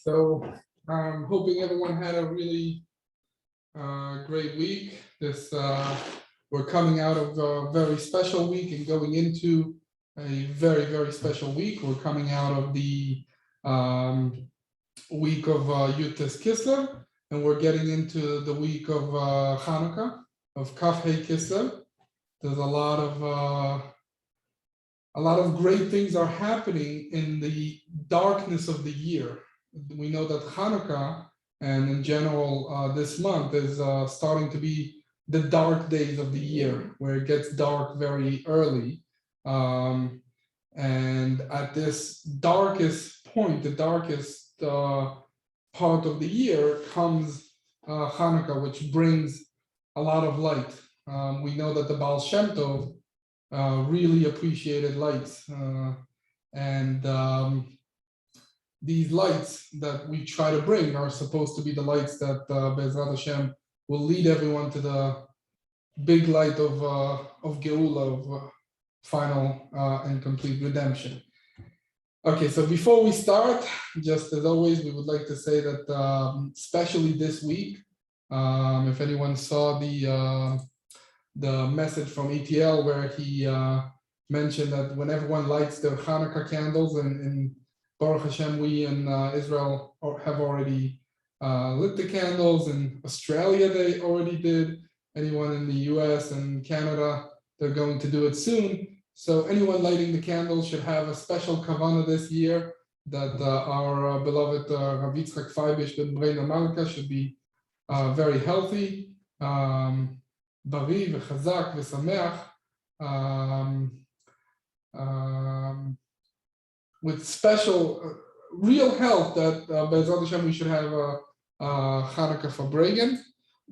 So I'm hoping everyone had a really great week. We're coming out of a very special week and going into a very, very special week. We're coming out of the week of Yutes Kislev, and we're getting into the week of Hanukkah, of Kaf Hei Kislev. There's a lot of great things are happening in the darkness of the year. We know that Hanukkah and in general this month is starting to be the dark days of the year, where it gets dark very early. And at this darkest point, the darkest part of the year comes Hanukkah, which brings a lot of light. We know that the Baal Shem Tov really appreciated lights, and these lights that we try to bring are supposed to be the lights that Be'ezrat Hashem will lead everyone to the big light of Geula, of final and complete redemption. Okay, so before we start, just as always, we would like to say that especially this week, if anyone saw the message from ETL where he mentioned that when everyone lights their Hanukkah candles, and Baruch Hashem, we in Israel have already lit the candles. In Australia, they already did. Anyone in the US and Canada, they're going to do it soon. So anyone lighting the candles should have a special kavanah this year that our beloved Rabbi Yitzchak ben Breina Malka should be very healthy, bari v'chazak v'sameach, with special, real health, that Be'ezrat Hashem we should have Hanukkah Farbrengen,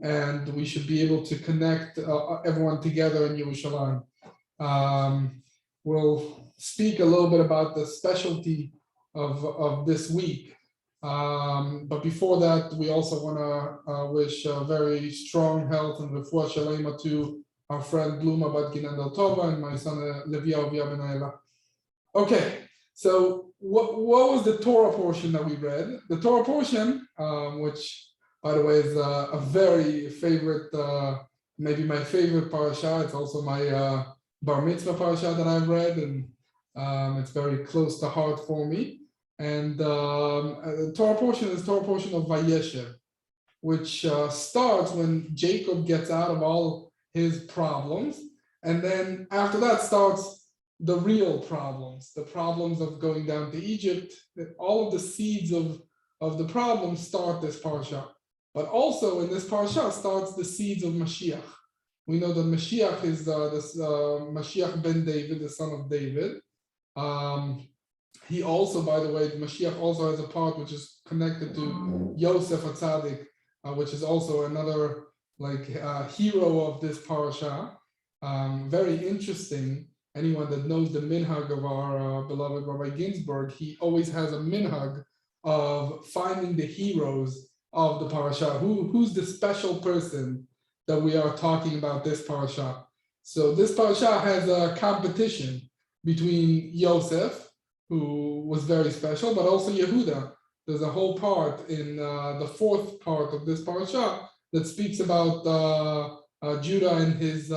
and we should be able to connect everyone together in Yerushalayim. We'll speak a little bit about the specialty of this week. But before that, we also want to wish very strong health and refuah shalema to our friend Bluma Bat Ginandel Tova and my son Levi Avia Ben Ayla. Okay. So what was the Torah portion that we read? The Torah portion, which, by the way, is a very favorite, maybe my favorite parashah. It's also my bar mitzvah parashah that I've read, and it's very close to heart for me. And the Torah portion is Torah portion of Vayeshev, which starts when Jacob gets out of all his problems, and then after that starts the real problems, the problems of going down to Egypt. All of the seeds of the problems start this parasha. But also in this parasha starts the seeds of Mashiach. We know that Mashiach is this Mashiach ben David, the son of David. He also, by the way, Mashiach also has a part which is connected to Yosef HaTzadik, which is also another hero of this parasha. Very interesting. Anyone that knows the minhag of our beloved Rabbi Ginsburgh, he always has a minhag of finding the heroes of the parasha. Who's the special person that we are talking about this parasha? So this parasha has a competition between Yosef, who was very special, but also Yehuda. There's a whole part in the fourth part of this parasha that speaks about Judah and his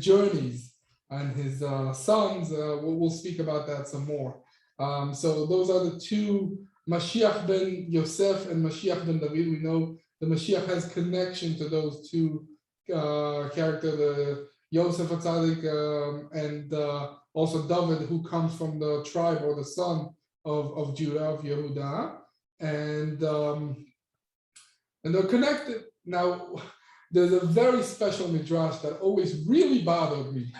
journeys and his sons. We'll speak about that some more. So those are the two, Mashiach ben Yosef and Mashiach ben David. We know the Mashiach has connection to those two characters, the Yosef HaTzadik and also David, who comes from the tribe or the son of Judah, of Yehuda, and they're connected. Now, there's a very special midrash that always really bothered me.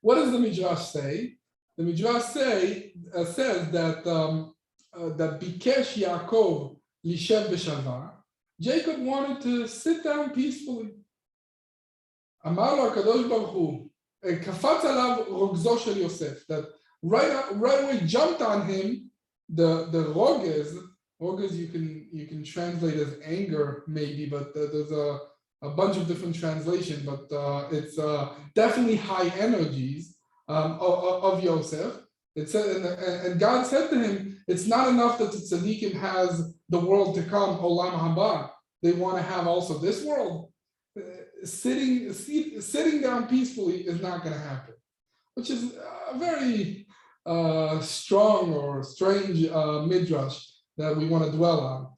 What does the midrash say? The midrash says that that Bikesh Yaakov lishev b'shalva, Jacob wanted to sit down peacefully. Amar lo HaKadosh Baruch Hu, kafatz alav rogzo shel Yosef, that right away jumped on him the rogez you can translate as anger maybe, but there's a bunch of different translations, but it's definitely high energies of Yosef. It said, and God said to him, it's not enough that the tzaddikim has the world to come, olam haba. They want to have also this world. Sitting down peacefully is not going to happen, which is a very strong or strange midrash that we want to dwell on.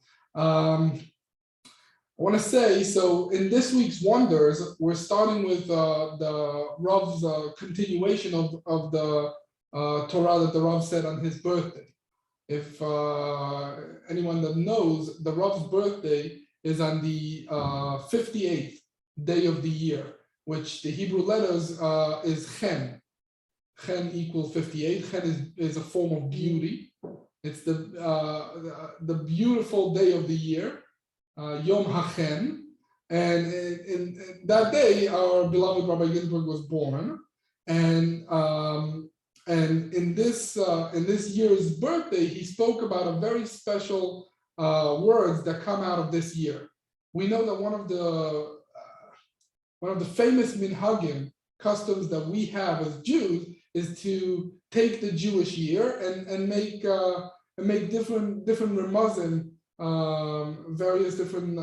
I want to say, so in this week's Wonders, we're starting with the Rav's continuation of the Torah that the Rav said on his birthday. If anyone that knows, the Rav's birthday is on the 58th day of the year, which the Hebrew letters is Chen. Chen equals 58. Chen is a form of beauty. It's the beautiful day of the year, Yom HaChen. And in that day, our beloved Rabbi Ginsburgh was born. And in this year's birthday, he spoke about a very special words that come out of this year. We know that one of the famous minhagim, customs that we have as Jews, is to take the Jewish year and make different remazim, various different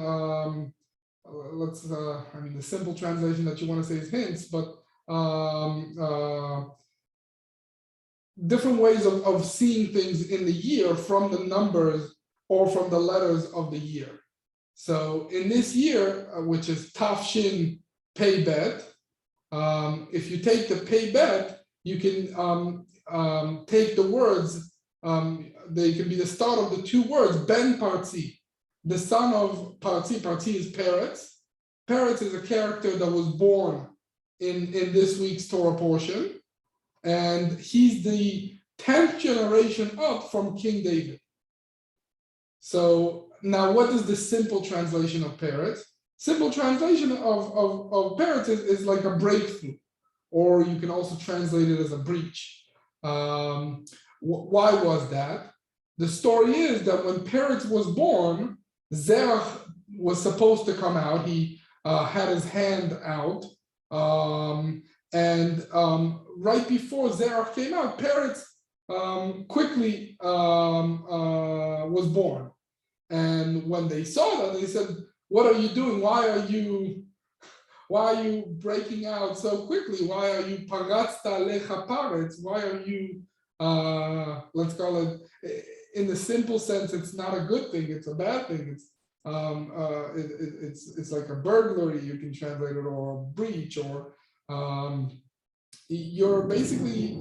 the simple translation that you want to say is hints, but different ways of seeing things in the year from the numbers or from the letters of the year. So in this year, which is Tafshin Pei Bet, if you take the Pei Bet, you can take the words, they can be the start of the two words, Ben Partzi, the son of Partzi. Partzi is Peretz. Peretz is a character that was born in this week's Torah portion, and he's the 10th generation up from King David. So now what is the simple translation of Peretz? Simple translation of Peretz is like a breakthrough, or you can also translate it as a breach. Why was that? The story is that when Peretz was born, Zerach was supposed to come out. He had his hand out, and right before Zerach came out, Peretz quickly was born. And when they saw that, they said, "What are you doing? Why are you breaking out so quickly? Why are you pagatzta lecha paretz? Why are you let's call it, in the simple sense, it's not a good thing, it's a bad thing. It's like a burglary, you can translate it, or a breach, or you're basically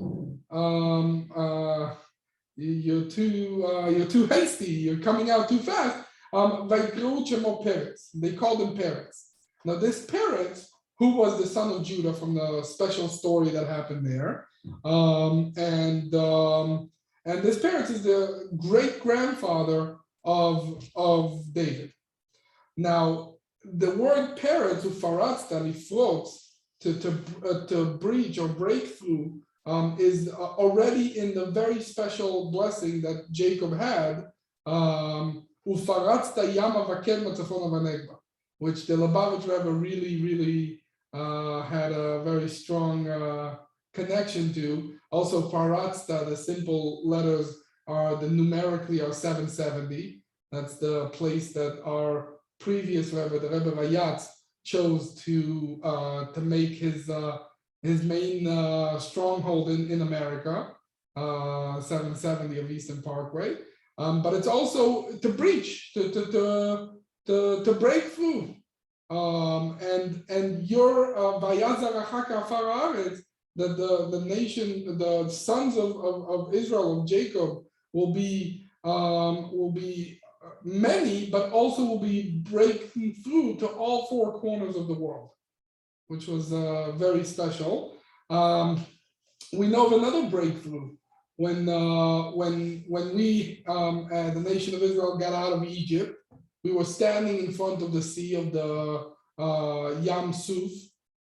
you're too hasty, you're coming out too fast." They called him Peretz. Now this Peretz, who was the son of Judah from the special story that happened there, and this Peretz is the great-grandfather of David. Now, the word Peretz, ufaratz, that he floats, to breach or break through, is already in the very special blessing that Jacob had, ufaratzta yama vakel matzafon vanegba, which the Lubavitch Rebbe really had a very strong connection to. Also, Paratzta, the simple letters numerically are 770. That's the place that our previous Rebbe, the Rebbe Vayatz, chose to make his main stronghold in America, 770 of Eastern Parkway. But it's also to breach, to break through. And your Vayazarachaka Afar Haaretz, that the nation, the sons of Israel, of Jacob, will be many, but also will be breaking through to all four corners of the world, which was very special. We know of another breakthrough when we, the nation of Israel, got out of Egypt. We were standing in front of the sea of the Yam Suf,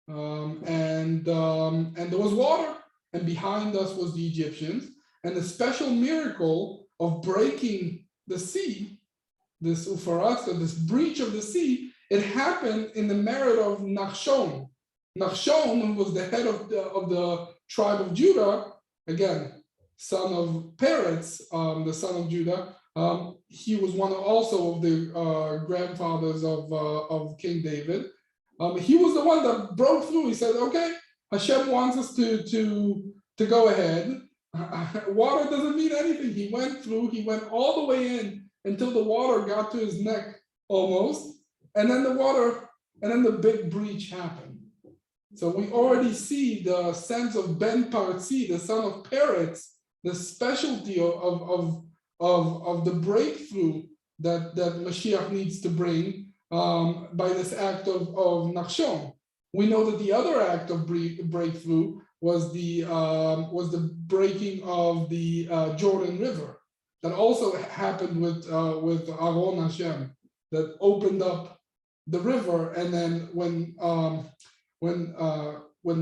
and there was water, and behind us was the Egyptians. And the special miracle of breaking the sea, this ufaratza, this breach of the sea, it happened in the merit of Nachshon. Nachshon was the head of the tribe of Judah. Again, son of Peretz, the son of Judah. He was one also of the grandfathers of King David. He was the one that broke through. He said, "Okay, Hashem wants us to go ahead. Water doesn't mean anything." He went through. He went all the way in until the water got to his neck almost, and then the big breach happened. So we already see the sense of Ben Paratzi, the son of Peretz, the specialty of the breakthrough that Mashiach needs to bring by this act of Nachshon. We know that the other act of breakthrough was the breaking of the Jordan River that also happened with Aron Hashem, that opened up the river, and then when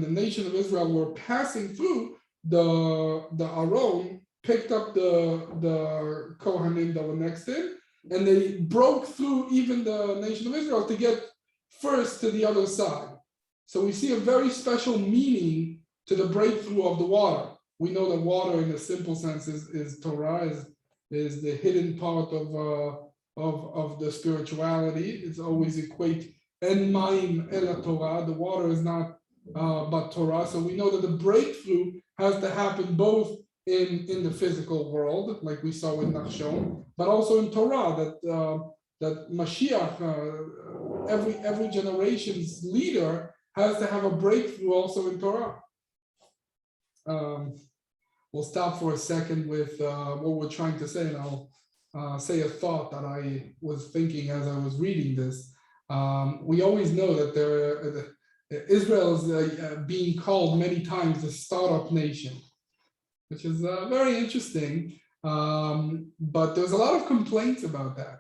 the nation of Israel were passing through, the Aron picked up the Kohanim that were next to him, and they broke through even the nation of Israel to get first to the other side. So we see a very special meaning to the breakthrough of the water. We know that water, in a simple sense, is Torah, is the hidden part of the spirituality. It's always equate en mayim ela Torah. The water is not but Torah. So we know that the breakthrough has to happen both in the physical world, like we saw with Nachshon, but also in Torah, that Mashiach, every generation's leader, has to have a breakthrough also in Torah. We'll stop for a second with what we're trying to say, and I'll say a thought that I was thinking as I was reading this. We always know that Israel is being called many times the startup nation, which is very interesting. But there's a lot of complaints about that.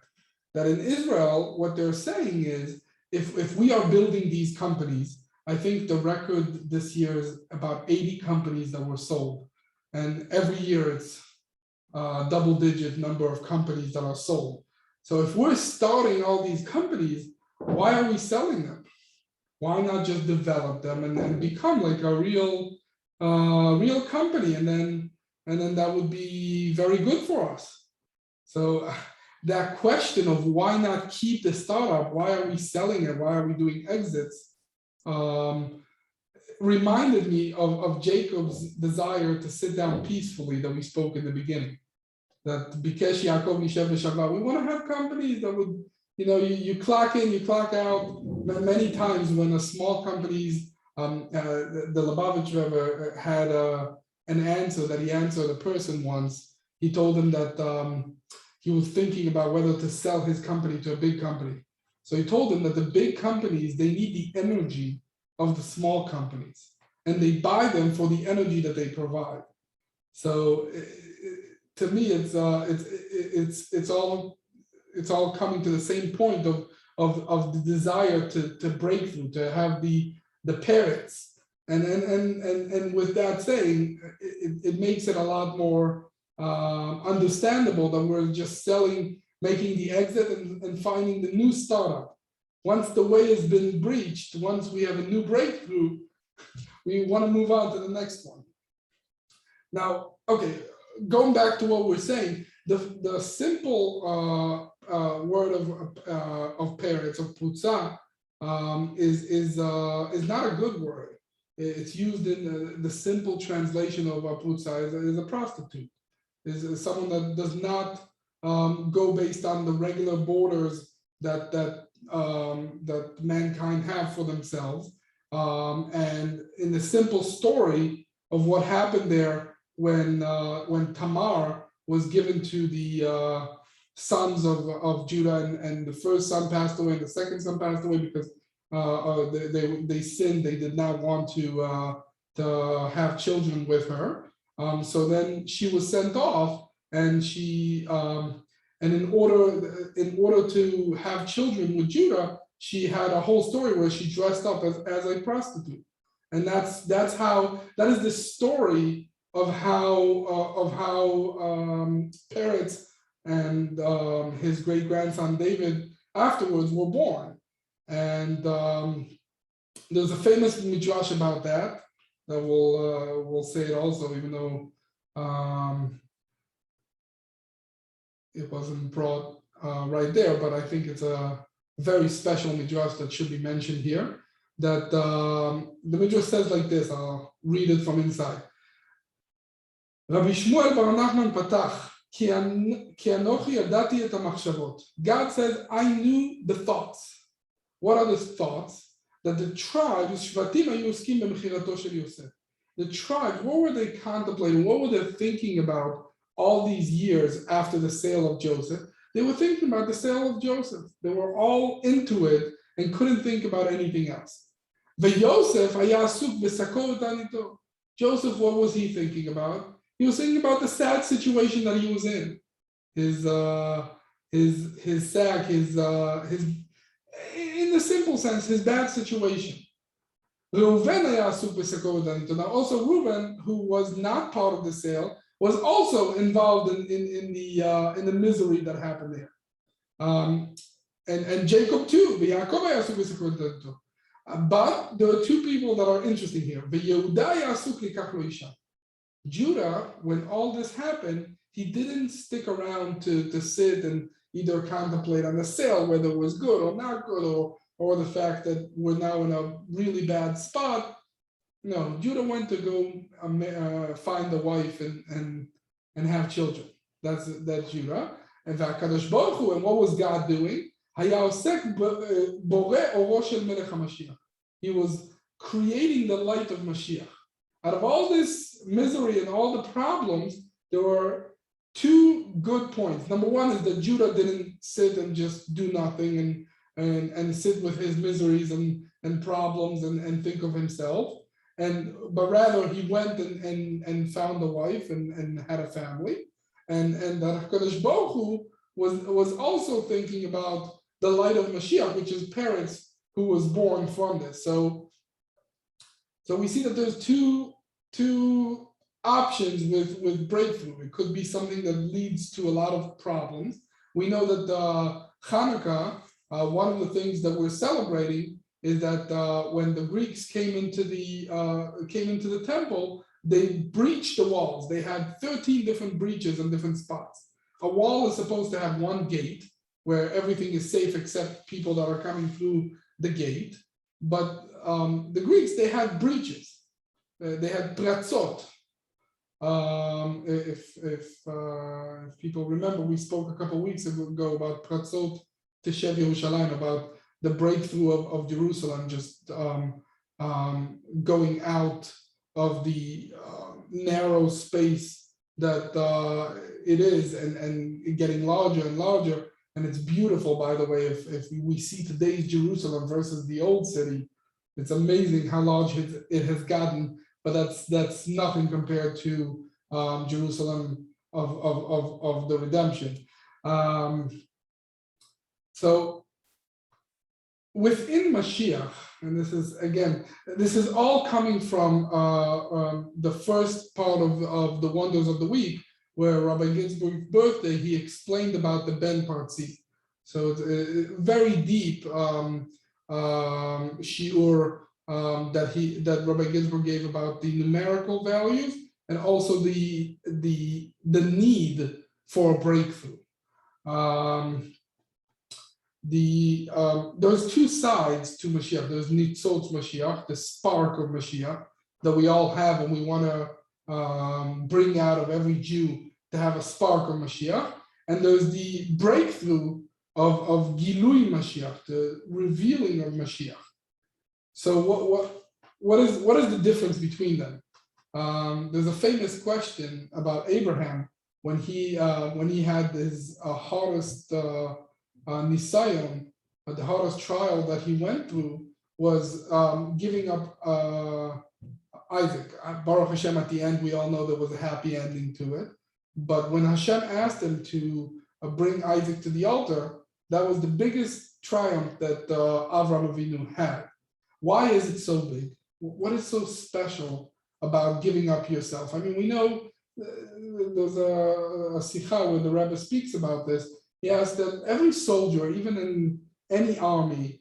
That in Israel, what they're saying is, if we are building these companies, I think the record this year is about 80 companies that were sold. And every year it's a double-digit number of companies that are sold. So if we're starting all these companies, why are we selling them? Why not just develop them and become like a real company, and then that would be very good for us. So that question of why not keep the startup, why are we selling it, why are we doing exits, reminded me of Jacob's desire to sit down peacefully that we spoke in the beginning. That Bikesh Yaakov Nishev V'Shavah. We want to have companies that would, you clock in, you clock out. Many times when a small companies, the Lubavitch Rebbe had an answer that he answered a person once. He told him that he was thinking about whether to sell his company to a big company. So he told them that the big companies, they need the energy of the small companies, and they buy them for the energy that they provide. So to me, it's all coming to the same point of the desire to break through, to have the parrots, and with that saying, it makes it a lot more understandable that we're just making the exit and finding the new startup. Once the way has been breached, once we have a new breakthrough, we want to move on to the next one. Now, okay, going back to what we're saying, the simple word of parrots, of putza, is not a good word. It's used in the simple translation of a putza is a prostitute, is someone that does not go based on the regular borders that mankind have for themselves. And in the simple story of what happened there when Tamar was given to the sons of Judah, and the first son passed away, and the second son passed away because they sinned. They did not want to have children with her. So then she was sent off, and and in order to have children with Judah, she had a whole story where she dressed up as a prostitute, and that is the story of how Peretz and his great grandson David afterwards were born. And there's a famous midrash about that we'll say it also, even though It wasn't brought right there, but I think it's a very special midrash that should be mentioned here. That the midrash says like this. I'll read it from inside. Rabbi Shmuel bar Nachman patach ki anochi yadati et hamachshavot. God says, I knew the thoughts. What are the thoughts? That the tribes, Shvatim hayu oskim b'mechirato shel Yosef. The tribes, what were they contemplating? What were they thinking about all these years after the sale of Joseph? They were thinking about the sale of Joseph. They were all into it and couldn't think about anything else. Vayeshev haya asuk b'sakor v'tanito. Joseph, what was he thinking about? He was thinking about the sad situation that he was in. His sack, his in the simple sense, his bad situation. Reuven haya asuk b'sakor v'tanito. Now also Reuven, who was not part of the sale, was also involved in the misery that happened there. And Jacob too. But there are two people that are interesting here. Judah, when all this happened, he didn't stick around to sit and either contemplate on the sale, whether it was good or not good, or the fact that we're now in a really bad spot. No, Judah went to go find a wife and have children. That's Judah. And Vakadosh Baruch Hu, and what was God doing? He was creating the light of Mashiach. Out of all this misery and all the problems, there were two good points. Number one is that Judah didn't sit and just do nothing and sit with his miseries and problems and think of himself. But rather he went and found a wife and had a family, and that HaKadosh Baruch Hu was also thinking about the light of Mashiach, which is Peretz, who was born from this. So we see that there's two options with breakthrough. It could be something that leads to a lot of problems. We know that Hanukkah, one of the things that we're celebrating is that when the Greeks came into the temple, they breached the walls. They had 13 different breaches in different spots. A wall is supposed to have one gate where everything is safe except people that are coming through the gate. But the Greeks, they had breaches. They had pratzot. If people remember, we spoke a couple of weeks ago about pratzot Teshev Yerushalayim, about the breakthrough of Jerusalem, just going out of the narrow space that it is and getting larger and larger. And it's beautiful, by the way, if we see today's Jerusalem versus the old city, it's amazing how large it has gotten, but that's nothing compared to Jerusalem of the redemption. So within Mashiach, and this is all coming from the first part of the Wonders of the Week, where Rabbi Ginsburg's birthday, he explained about the Ben Partzi. So it's a very deep shiur that Rabbi Ginsburgh gave about the numerical values and also the need for a breakthrough. There's two sides to Mashiach. There's Nitzotz Mashiach, the spark of Mashiach that we all have, and we want to bring out of every Jew to have a spark of Mashiach. And there's the breakthrough of Gilui Mashiach, the revealing of Mashiach. So what is the difference between them? There's a famous question about Abraham when he had his hardest nisayon, the hardest trial that he went through was giving up Isaac. Baruch Hashem, at the end, we all know there was a happy ending to it. But when Hashem asked him to bring Isaac to the altar, that was the biggest triumph that Avraham Avinu had. Why is it so big? What is so special about giving up yourself? I mean, we know there's a sikha where the Rebbe speaks about this. He asked that every soldier, even in any army,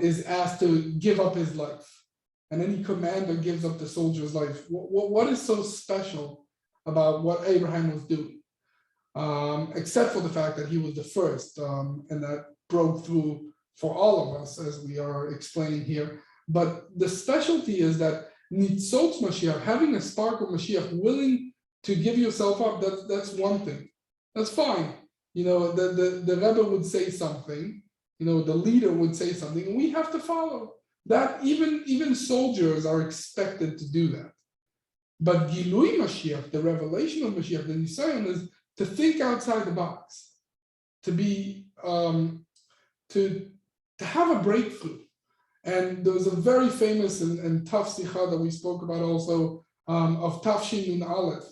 is asked to give up his life. And any commander gives up the soldier's life. What is so special about what Abraham was doing, except for the fact that he was the first, and that broke through for all of us, as we are explaining here. But the specialty is that Nitzotz Mashiach, having a spark of Mashiach, willing to give yourself up, that's one thing. That's fine. The Rebbe would say something, the leader would say something, and we have to follow. That even soldiers are expected to do that. But Gilui Mashiach, the revelation of Mashiach, the Nisayon, is to think outside the box, to be to have a breakthrough. And there was a very famous and tough sikha that we spoke about also of Tafshin Nun Aleph,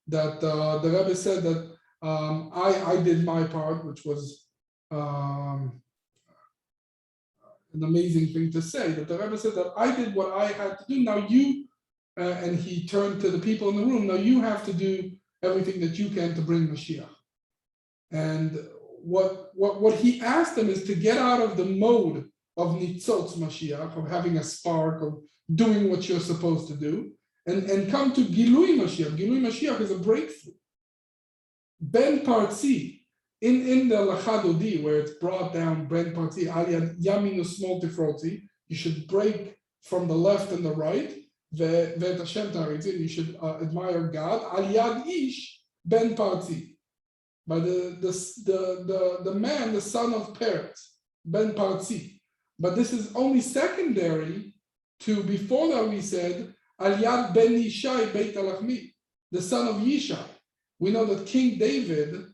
that the Rebbe said that I did my part, which was an amazing thing to say, that the Rebbe said that I did what I had to do. Now you, and he turned to the people in the room, now you have to do everything that you can to bring Mashiach. And what he asked them is to get out of the mode of Nitzotz Mashiach, of having a spark, of doing what you're supposed to do, and come to Gilui Mashiach. Gilui Mashiach is a breakthrough. Ben Partzi, in the Lachadodi, where it's brought down, Ben Partzi, Aliyad Yamin Usmol Tifrotzi, you should break from the left and the right, Ve'et Hashem Taritzi, you should admire God, Aliyad Ish Ben Partzi, by the man, the son of Peretz, Ben Partzi. But this is only secondary to, before that we said, Aliyad Ben Yishai Beit Alachmi, the son of Yishai. We know that King David,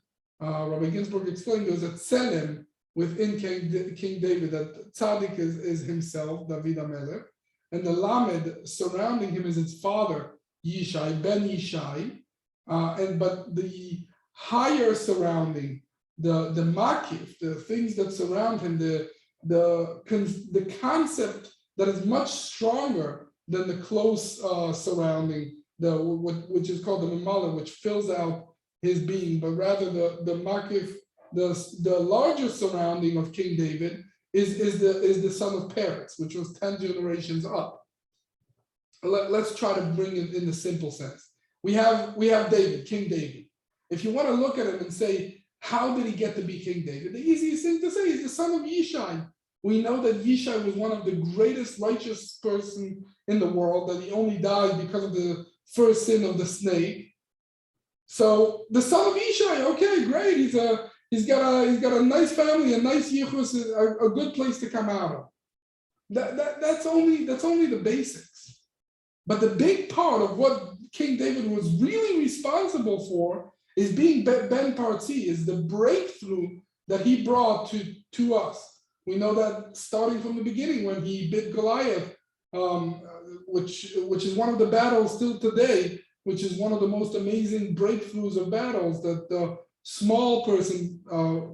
Rabbi Ginsburgh explained, there was a tselem within King David, that tzaddik is himself, David HaMelech, and the lamed surrounding him is his father, Yishai, Ben Yishai, but the higher surrounding, the makif, the things that surround him, the concept that is much stronger than the close surrounding, which is called the mamala, which fills out his being, but rather the makif, the larger surrounding of King David is the son of Peretz, which was 10 generations up. Let's try to bring it in the simple sense. We have David, King David. If you want to look at him and say, how did he get to be King David? The easiest thing to say is the son of Yishai. We know that Yishai was one of the greatest righteous person in the world, that he only died because of the first sin of the snake. So the son of Yishai, okay, great. He's got a nice family, a nice yichus, a good place to come out of. That's only the basics. But the big part of what King David was really responsible for is being Ben Partzi, is the breakthrough that he brought to us. We know that starting from the beginning when he beat Goliath, which is one of the battles still today, which is one of the most amazing breakthroughs of battles, that the small person,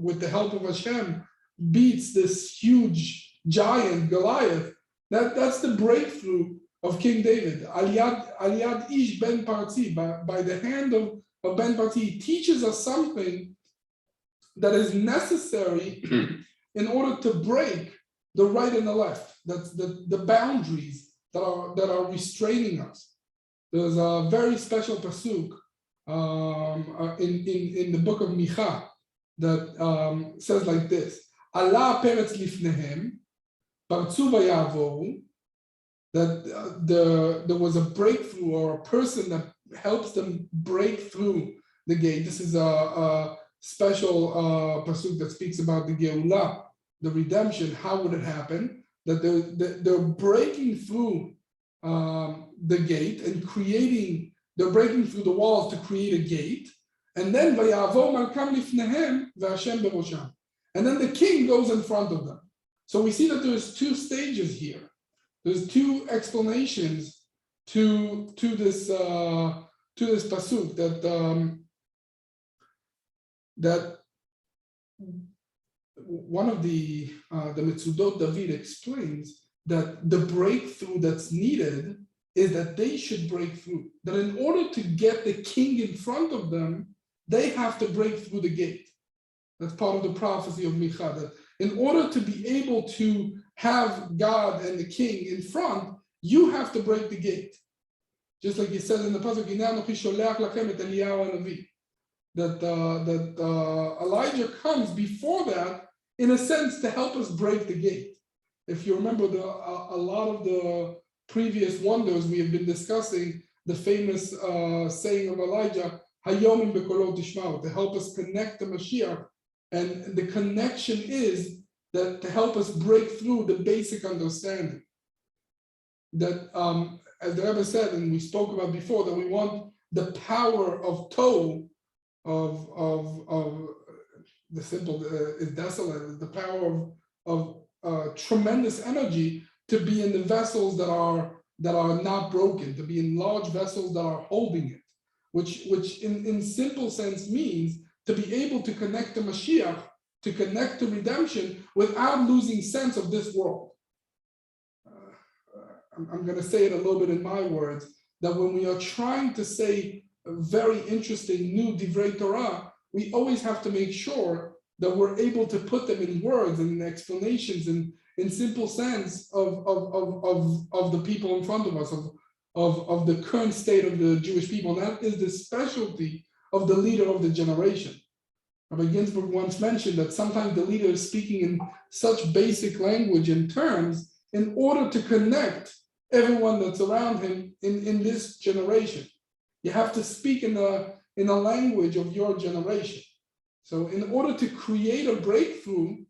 with the help of Hashem, beats this huge giant Goliath. That's the breakthrough of King David. Aliyad Ish Ben Partzi, by the hand of Ben Partzi, he teaches us something that is necessary in order to break the right and the left. That's the boundaries that are restraining us. There's a very special pasuk in the book of Micha that says like this: Allah peretz lifnehem, parzu vayavoru. That there was a breakthrough, or a person that helps them break through the gate. This is a special pasuk that speaks about the Geulah, the redemption. How would it happen? That they're breaking through the gate and they're breaking through the walls to create a gate, and then vayavo malkam lifnehem ve'Hashem berosham, and then the king goes in front of them. So we see that there's two stages here. There's two explanations to this pasuk that one of the Mitzudot David explains that the breakthrough that's needed is that they should break through. That in order to get the king in front of them, they have to break through the gate. That's part of the prophecy of Micha, that in order to be able to have God and the king in front, you have to break the gate. just like he says in the pasuk, that Elijah comes before that, in a sense, to help us break the gate. If you remember, a lot of the previous wonders we have been discussing, the famous saying of Elijah, Hayomim bekolot tishma'u, to help us connect to Mashiach. And the connection is that to help us break through the basic understanding. That, as the Rebbe said, and we spoke about before, that we want the power of Tohu, of the simple is desolate, the power of tremendous energy to be in the vessels that are not broken, to be in large vessels that are holding it, which in simple sense means to be able to connect to Mashiach, to connect to redemption without losing sense of this world. I'm going to say it a little bit in my words, that when we are trying to say a very interesting new Divrei Torah, we always have to make sure that we're able to put them in words and in explanations and in simple sense of the people in front of us, of the current state of the Jewish people. And that is the specialty of the leader of the generation. Rabbi Ginsburgh once mentioned that sometimes the leader is speaking in such basic language and terms in order to connect everyone that's around him in this generation. You have to speak in a language of your generation. So in order to create a breakthrough,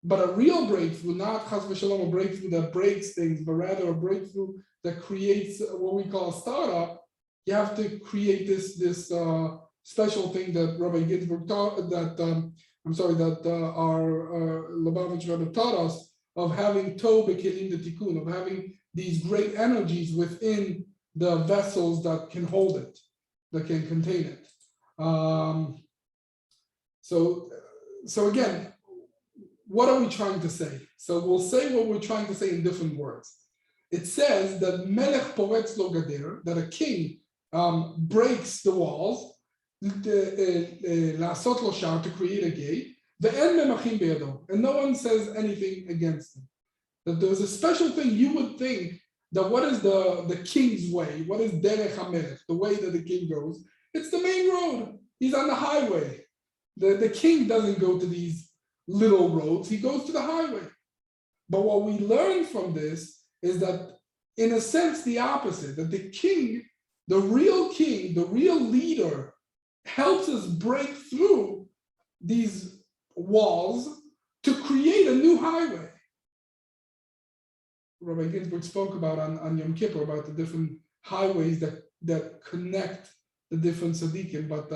but a real breakthrough, not chas v'shalom, a breakthrough that breaks things, but rather a breakthrough that creates what we call a startup, you have to create this special thing that Rabbi Ginsburgh taught, that our Lubavitch Rebbe taught us, of having Toh b'kelim de-tikkun, of having these great energies within the vessels that can hold it, that can contain it. So again, what are we trying to say? So we'll say what we're trying to say in different words. It says that Melech poretz lo gader, that a king breaks the walls, la'asot lo shar, to create a gate, ve'en memachim be'yado, and no one says anything against him. That there's a special thing. You would think that what is the king's way? What is derech hamelech, the way that the king goes? It's the main road. He's on the highway. The king doesn't go to these little roads. He goes to the highway. But what we learn from this is that, in a sense, the opposite, that the king, the real leader, helps us break through these walls to create a new highway. Rabbi Ginsburgh spoke about on Yom Kippur about the different highways that connect the different tzaddikim. But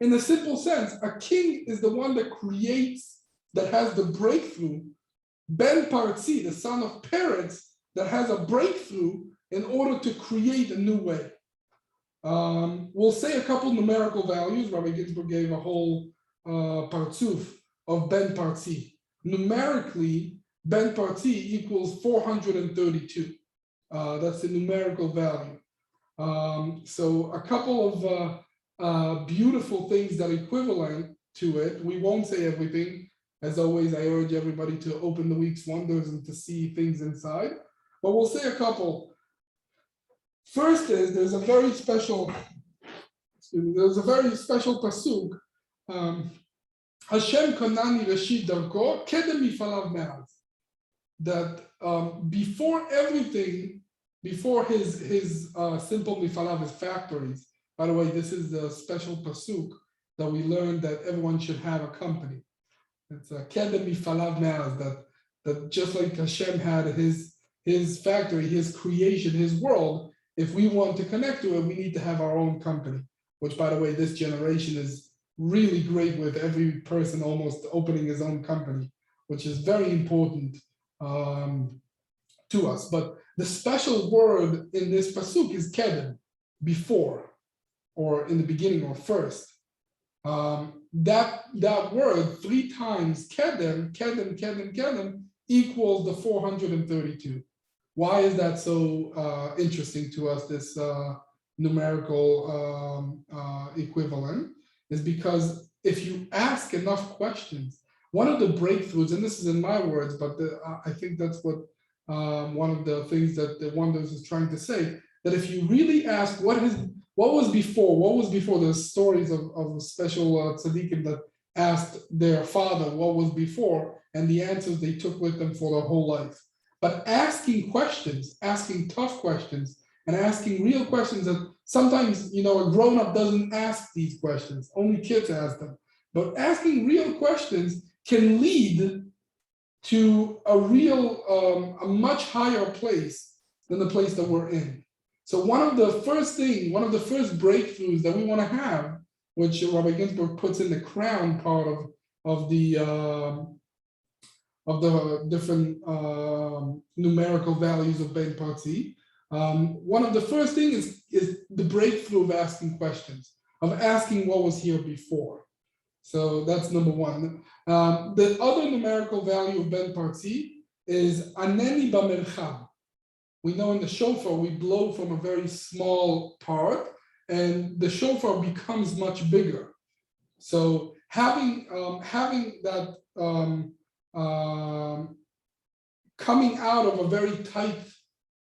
in a simple sense, a king is the one that creates, that has the breakthrough. Ben Partzi, the son of Peretz, that has a breakthrough in order to create a new way. We'll say a couple numerical values. Rabbi Ginsburgh gave a whole partzuf of Ben Partzi. Numerically, Ben Partzi equals 432. That's the numerical value. So a couple of beautiful things that are equivalent to it. We won't say everything. As always, I urge everybody to open the week's wonders and to see things inside. But we'll say a couple. First is there's a very special pasuk. Hashem konani reshit darko kedem mifalav me'az. That before everything, before his simple mifalav, his factories. By the way, this is the special pasuk that we learned that everyone should have a company. It's a kedem mifalav me'az, that just like Hashem had his factory, his creation, his world. If we want to connect to it, we need to have our own company, which, by the way, this generation is really great with every person almost opening his own company, which is very important to us. But the special word in this pasuk is kedem, before, or in the beginning, or first. That word 3 times, kedem, equals the 432. Why is that so interesting to us, this numerical equivalent? Is because if you ask enough questions, one of the breakthroughs, and this is in my words, but I think that's what one of the things that the Wonders is trying to say, that if you really ask what was before, there's stories of special tzaddikim that asked their father what was before, and the answers they took with them for their whole life. But asking questions, asking tough questions, and asking real questions that sometimes, a grown-up doesn't ask these questions, only kids ask them. But asking real questions can lead to a much higher place than the place that we're in. So one of the first breakthroughs that we want to have, which Rabbi Ginsburgh puts in the crown part of the different numerical values of Ben Parzi. One of the first things is the breakthrough of asking questions, of asking what was here before. So that's number one. The other numerical value of Ben Parzi is Aneni B'merchab. We know in the shofar, we blow from a very small part, and the shofar becomes much bigger. So having that coming out of a very tight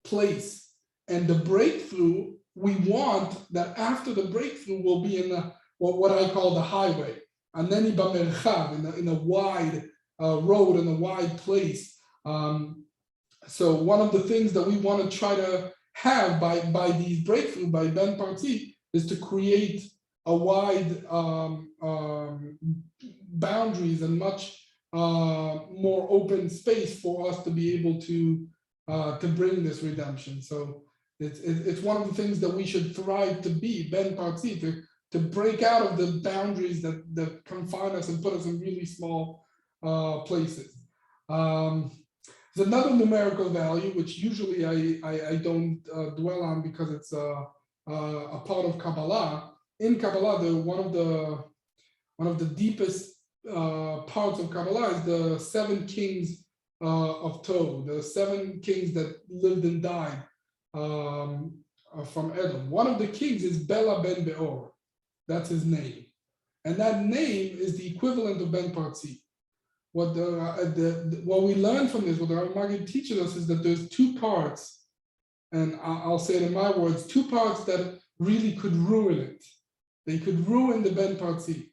place, and the breakthrough, we want that after the breakthrough will be in what I call the highway, Aneni B'merchav, in a wide road, in a wide place. So one of the things that we want to try to have by these breakthrough, by Ben Parzi, is to create a wide boundaries and much more open space for us to be able to bring this redemption. So it's one of the things that we should thrive to be, Ben Parzi, to break out of the boundaries that confine us and put us in really small places. There's another numerical value, which usually I don't dwell on because it's a part of Kabbalah. In Kabbalah, one of the deepest parts of Kabbalah is the 7 kings of Tov, the 7 kings that lived and died from Edom. One of the kings is Bela ben Beor. That's his name. And that name is the equivalent of Ben Parzi. What we learn from this, what the Rabbi Magid teaches us, is that there's 2 parts, and I'll say it in my words, 2 parts that really could ruin it. They could ruin the Ben Parzi.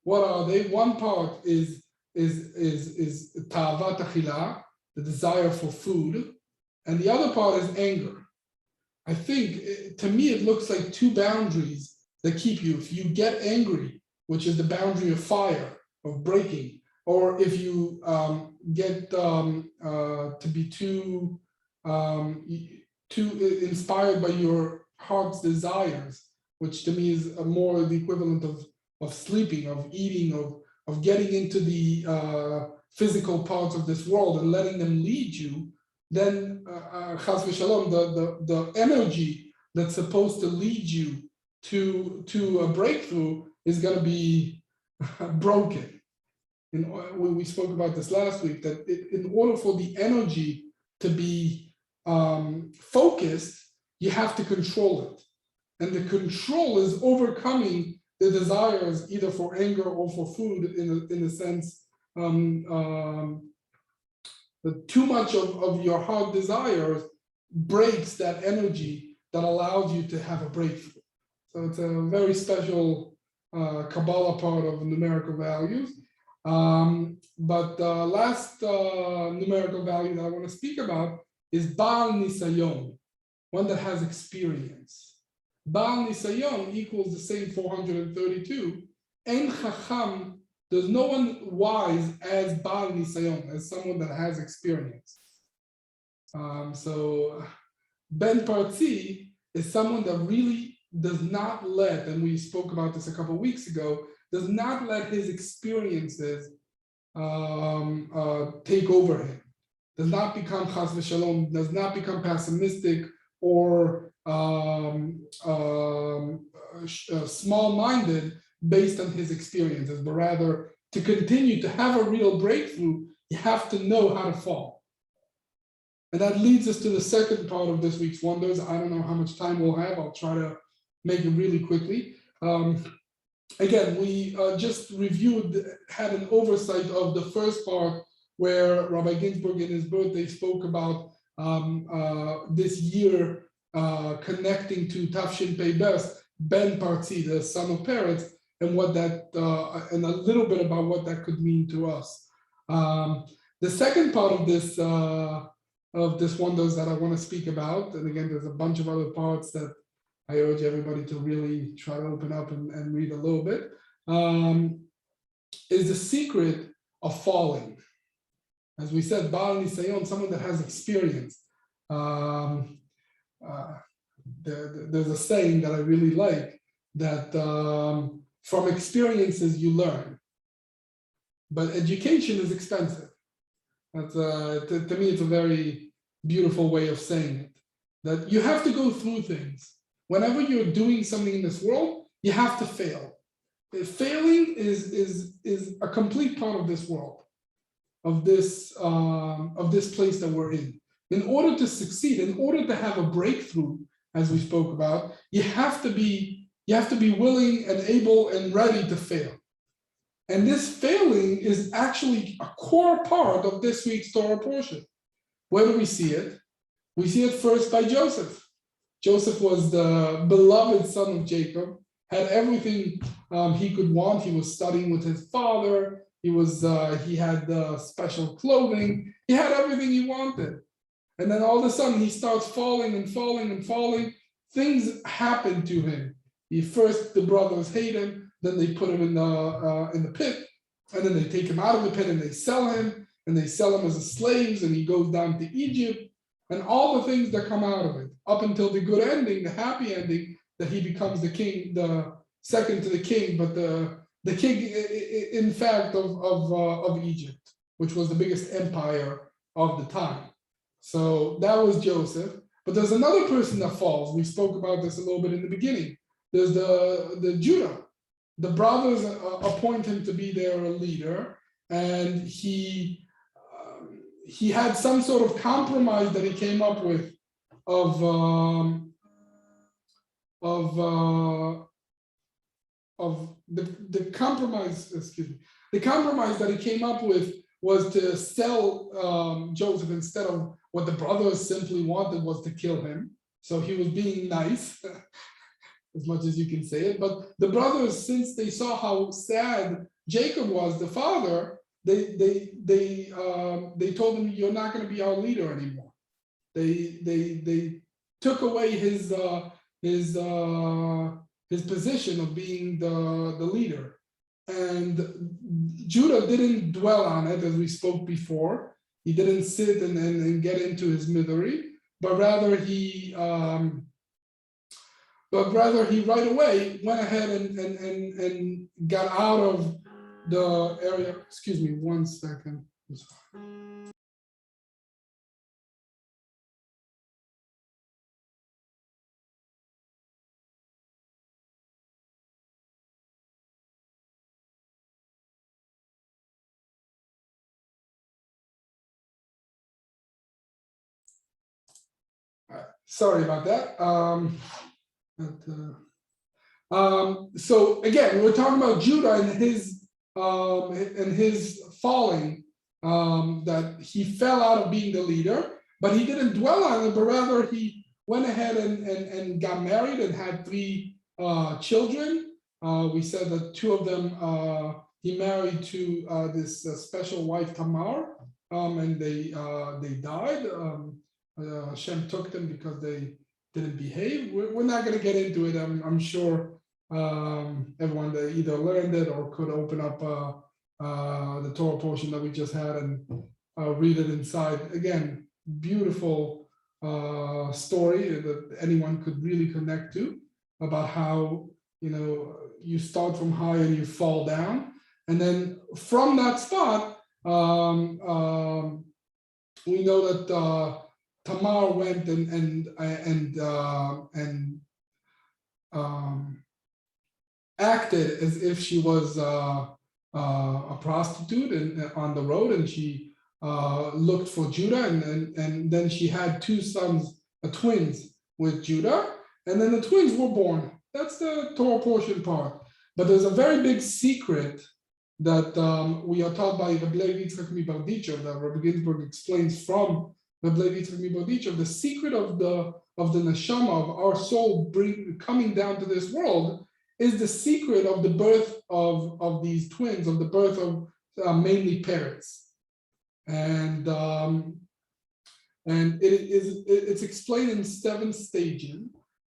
What are they? One part is ta'avat achila, the desire for food, and the other part is anger. I think, to me, it looks like 2 boundaries that keep you. If you get angry, which is the boundary of fire, of breaking, or if you get to be too inspired by your heart's desires, which to me is more the equivalent of sleeping, of eating, of getting into the physical parts of this world and letting them lead you, then chas v'shalom, the energy that's supposed to lead you to a breakthrough is going to be broken. We spoke about this last week, that in order for the energy to be focused, you have to control it. And the control is overcoming the desires either for anger or for food, in a sense, that too much of your heart desires breaks that energy that allows you to have a breakthrough. So it's a very special Kabbalah part of numerical values. But the last numerical value that I want to speak about is Baal Nisayon, one that has experience. Baal Nisayon equals the same 432. En Chacham, there's no one wise as Baal Nisayon, as someone that has experience. So Ben Parzi is someone that really does not let, and we spoke about this a couple of weeks ago, does not let his experiences take over him, does not become chas v'shalom, does not become pessimistic or small-minded based on his experiences, but rather to continue to have a real breakthrough, you have to know how to fall. And that leads us to the second part of this week's wonders. I don't know how much time we'll have. I'll try to make it really quickly. Again, we just had an oversight of the first part where Rabbi Ginsburgh in his birthday spoke about this year connecting to Tafshin Pei Bes, Ben Partzi, the son of Peretz, and what that and a little bit about what that could mean to us. The second part of this wonders that I want to speak about, and again, there's a bunch of other parts that I urge everybody to really try to open up and read a little bit, is the secret of falling. As we said, Baal Nisayon, someone that has experience. There's a saying that I really like, that from experiences you learn, but education is expensive. That's to me, it's a very beautiful way of saying it, that you have to go through things. Whenever you're doing something in this world, you have to fail. Failing is a complete part of this world, of this place that we're in. In order to succeed, in order to have a breakthrough, as we spoke about, you have to be willing and able and ready to fail. And this failing is actually a core part of this week's Torah portion. Where do we see it? We see it first by Joseph. Joseph was the beloved son of Jacob, had everything he could want. He was studying with his father. He had special clothing. He had everything he wanted. And then all of a sudden he starts falling and falling and falling. Things happen to him. First the brothers hate him. Then they put him in the pit, and then they take him out of the pit and they sell him, and they sell him as a slave, and he goes down to Egypt, and all the things that come out of it, up until the good ending, the happy ending, that he becomes the king, the second to the king, but the king, in fact, of Egypt, which was the biggest empire of the time. So that was Joseph. But there's another person that falls. We spoke about this a little bit in the beginning. There's the Judah. The brothers appoint him to be their leader, and he had some sort of compromise that he came up with of the compromise. Excuse me. The compromise that he came up with was to sell Joseph instead of what the brothers simply wanted was to kill him. So he was being nice. As much as you can say it, but the brothers, since they saw how sad Jacob was, the father, they told him, "You're not going to be our leader anymore." They took away his position of being the leader, and Judah didn't dwell on it, as we spoke before. He didn't sit and get into his misery, but rather he right away went ahead and got out of the area. Excuse me, 1 second. Sorry about that. So again, we're talking about Judah and his falling, that he fell out of being the leader, but he didn't dwell on it, but rather he went ahead and got married and had 3 children. We said that 2 of them he married to this special wife Tamar, and they died. Hashem took them because they didn't behave. We're not going to get into it. I'm sure everyone that either learned it or could open up the Torah portion that we just had and read it inside. Again, beautiful story that anyone could really connect to, about how you start from high and you fall down, and then from that spot we know that Tamar went and acted as if she was a prostitute on the road, and she looked for Judah, and then she had 2 sons, twins with Judah, and then the twins were born. That's the Torah portion part. But there's a very big secret that we are taught by Rabbi Yitzchak that Rabbi Ginsburgh explains from the secret of the neshama, of our soul coming down to this world, is the secret of the birth of these twins, of the birth of mainly parents. And it's explained in 7 stages.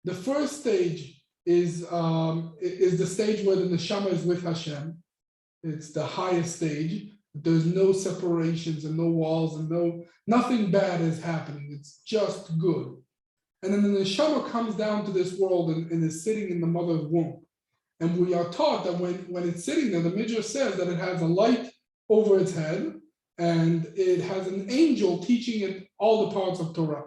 The first stage is the stage where the neshama is with Hashem. It's the highest stage. There's no separations and no walls and nothing bad is happening. It's just good. And then the neshama comes down to this world and is sitting in the mother's womb. And we are taught that when it's sitting there, the Midrash says that it has a light over its head and it has an angel teaching it all the parts of Torah.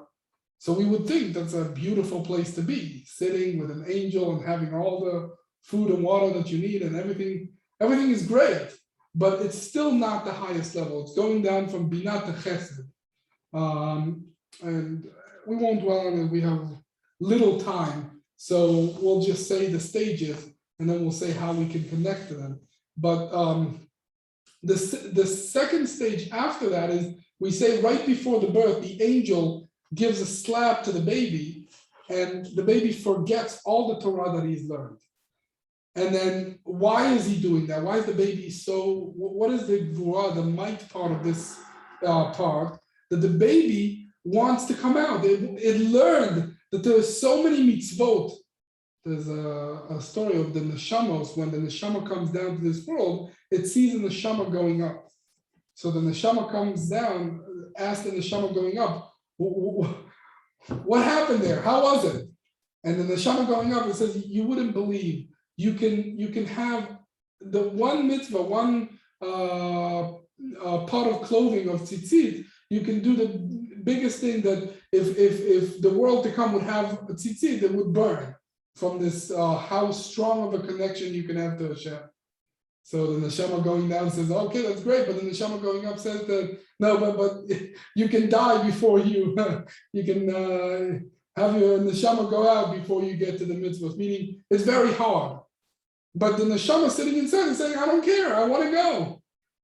So we would think that's a beautiful place to be, sitting with an angel and having all the food and water that you need and everything. Everything is great, but it's still not the highest level. It's going down from Binah to Chesed. And we won't dwell on it. We have little time. So we'll just say the stages and then we'll say how we can connect to them. But the second stage after that is, we say right before the birth, the angel gives a slap to the baby and the baby forgets all the Torah that he's learned. And then why is he doing that? Why is the baby so, what is the gvura, the might part of this part? That the baby wants to come out. It learned that there are so many mitzvot. There's a story of the neshamos. When the neshama comes down to this world, it sees the neshama going up. So the neshama comes down, asks the neshama going up, what happened there? How was it? And the neshama going up, it says, you wouldn't believe. You can have the one mitzvah, one part of clothing of tzitzit. You can do the biggest thing that if the world to come would have a tzitzit, it would burn from this how strong of a connection you can have to Hashem. So the neshama going down says, okay, that's great, but the neshama going up says that no, but you can die before you can have your neshama go out before you get to the mitzvahs. Meaning it's very hard. But the neshama sitting inside is saying, I don't care, I want to go.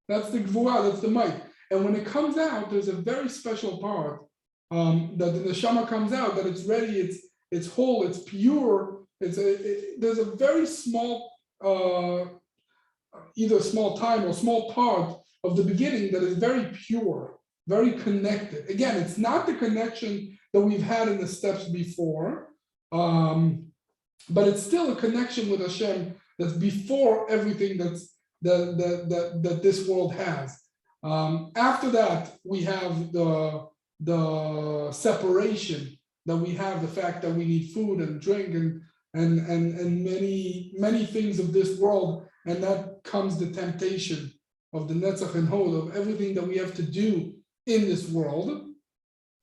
That's the gvura, that's the might. And when it comes out, there's a very special part that the neshama comes out, that it's ready, it's whole, it's pure. There's a very small, either small time or small part of the beginning that is very pure, very connected. Again, it's not the connection that we've had in the steps before, but it's still a connection with Hashem that's before everything that this world has. After that, we have the separation that we have, the fact that we need food and drink and many things of this world, and that comes the temptation of the netzach and hod, of everything that we have to do in this world.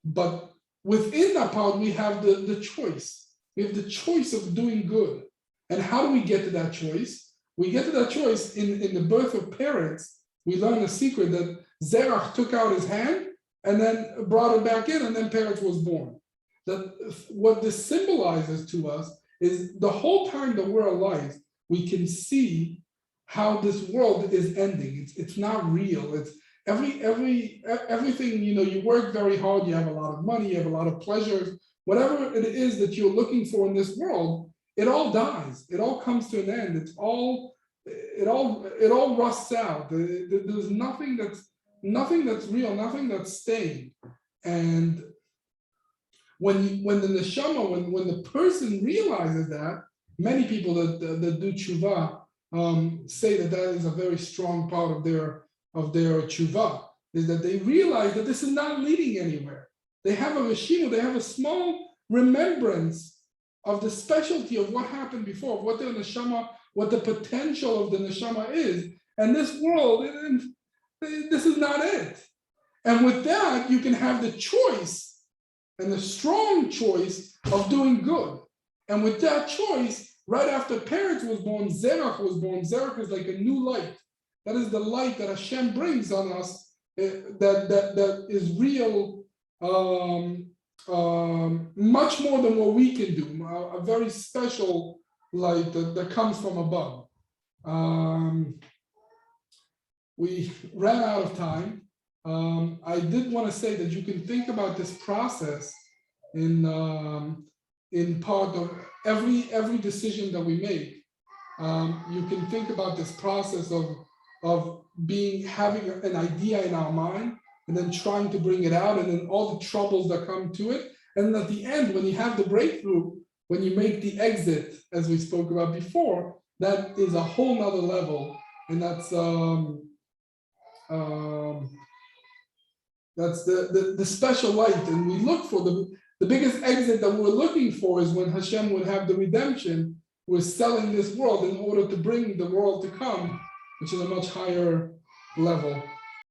But within that part, we have the choice. We have the choice of doing good. And how do we get to that choice? We get to that choice in the birth of parents. We learn a secret that Zerach took out his hand and then brought it back in, and then parents was born. That what this symbolizes to us is the whole time that we're alive, we can see how this world is ending. It's not real. It's everything, you work very hard, you have a lot of money, you have a lot of pleasures, whatever it is that you're looking for in this world, it all dies. It all comes to an end. It all rusts out. There's nothing that's real, nothing that's staying. And when the neshama, when the person realizes that, many people that do tshuva say that is a very strong part of their tshuva, is that they realize that this is not leading anywhere. They have a reshima, they have a small remembrance of the specialty of what happened before, of what the neshama, what the potential of the neshama is. And this world, this is not it. And with that, you can have the choice and the strong choice of doing good. And with that choice, right after parents was born, Zerach was born. Zerach is like a new light. That is the light that Hashem brings on us, that is real, much more than what we can do, a very special light that comes from above. We ran out of time. I did want to say that you can think about this process in part of every decision that we make. You can think about this process of having an idea in our mind and then trying to bring it out, and then all the troubles that come to it. And at the end, when you have the breakthrough, when you make the exit, as we spoke about before, that is a whole nother level. And that's the special light. And we look for the biggest exit that we're looking for is when Hashem would have the redemption. We're selling this world in order to bring the world to come, which is a much higher level.